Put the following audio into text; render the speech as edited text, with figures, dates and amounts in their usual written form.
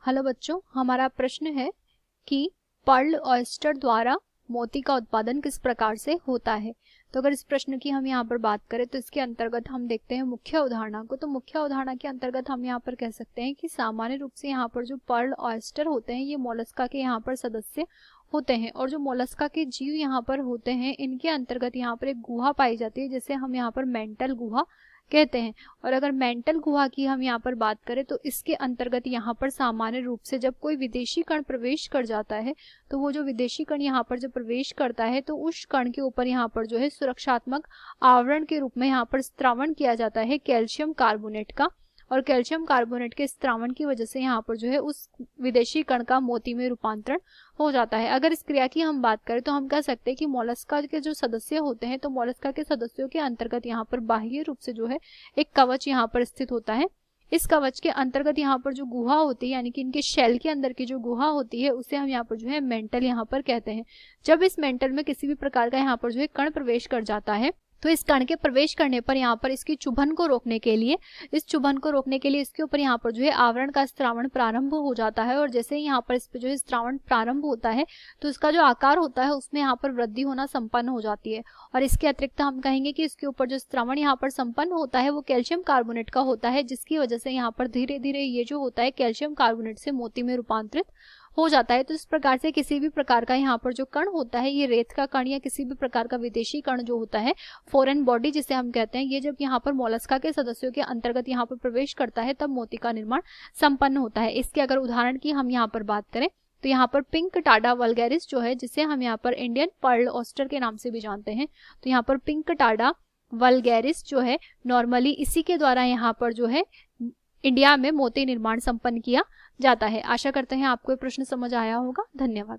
Hello बच्चों, हमारा प्रश्न है कि पर्ल ऑयस्टर द्वारा मोती का उत्पादन किस प्रकार से होता है। तो अगर इस प्रश्न की हम यहाँ पर बात करें तो इसके अंतर्गत हम देखते हैं मुख्य अवधारणा को। तो मुख्य अवधारणा के अंतर्गत हम यहाँ पर कह सकते हैं कि सामान्य रूप से यहाँ पर जो पर्ल ऑयस्टर होते हैं ये मोलस्का के यहाँ पर सदस्य होते हैं, और जो मोलस्का के जीव यहाँ पर होते हैं इनके अंतर्गत यहाँ पर एक गुहा पाई जाती है जिसे हम यहाँ पर मेंटल गुहा कहते हैं। और अगर मेंटल गुहा की हम यहाँ पर बात करें तो इसके अंतर्गत यहाँ पर सामान्य रूप से जब कोई विदेशी कण प्रवेश कर जाता है तो वो जो विदेशी कण यहाँ पर जब प्रवेश करता है तो उस कण के ऊपर यहाँ पर जो है सुरक्षात्मक आवरण के रूप में यहाँ पर स्त्रावण किया जाता है कैल्शियम कार्बोनेट का, और कैल्शियम कार्बोनेट के स्त्रावण की वजह से यहाँ पर जो है उस विदेशी कण का मोती में रूपांतरण हो जाता है। अगर इस क्रिया की हम बात करें तो हम कह सकते हैं कि मोलस्का के जो सदस्य होते हैं तो मोलस्का के सदस्यों के अंतर्गत यहाँ पर बाह्य रूप से जो है एक कवच यहाँ पर स्थित होता है। इस कवच के अंतर्गत यहाँ पर जो गुहा होती है यानी कि इनके शेल के अंदर की जो गुहा होती है उसे हम यहाँ पर जो है मेंटल यहाँ पर कहते हैं। जब इस मेंटल में किसी भी प्रकार का यहाँ पर जो है कण प्रवेश कर जाता है तो इस कण के प्रवेश करने पर यहाँ पर इसकी चुभन को रोकने के लिए इसके ऊपर यहाँ पर जो है आवरण का स्त्रावण प्रारंभ हो जाता है। और जैसे ही यहाँ पर इस पे जो है स्त्रावण प्रारंभ होता है तो इसका जो आकार होता है उसमें यहाँ पर वृद्धि होना संपन्न हो जाती है। और इसके अतिरिक्त हम कहेंगे कि इसके ऊपर जो स्त्रावण यहाँ पर संपन्न होता है वो कैल्शियम कार्बोनेट का होता है, जिसकी वजह से यहाँ पर धीरे धीरे ये जो होता है कैल्शियम कार्बोनेट से मोती में रूपांतरित हो जाता है। तो इस प्रकार से किसी भी प्रकार का यहाँ पर जो कण होता है ये रेत का कण या किसी भी प्रकार का विदेशी कण जो होता है फॉरेन बॉडी जिसे हम कहते हैं, ये जब यहाँ पर मोलस्का के सदस्यों के अंतर्गत यहाँ पर प्रवेश करता है तब मोती का निर्माण संपन्न होता है। इसके अगर उदाहरण की हम यहाँ पर बात करें तो यहाँ पर पिंक टाडा वल्गैरिस जो है जिसे हम यहाँ पर इंडियन पर्ल ऑयस्टर के नाम से भी जानते हैं, तो यहाँ पर पिंक टाडा वल्गैरिस जो है नॉर्मली इसी के द्वारा यहाँ पर जो है इंडिया में मोती निर्माण संपन्न किया जाता है। आशा करते हैं आपको ये प्रश्न समझ आया होगा। धन्यवाद।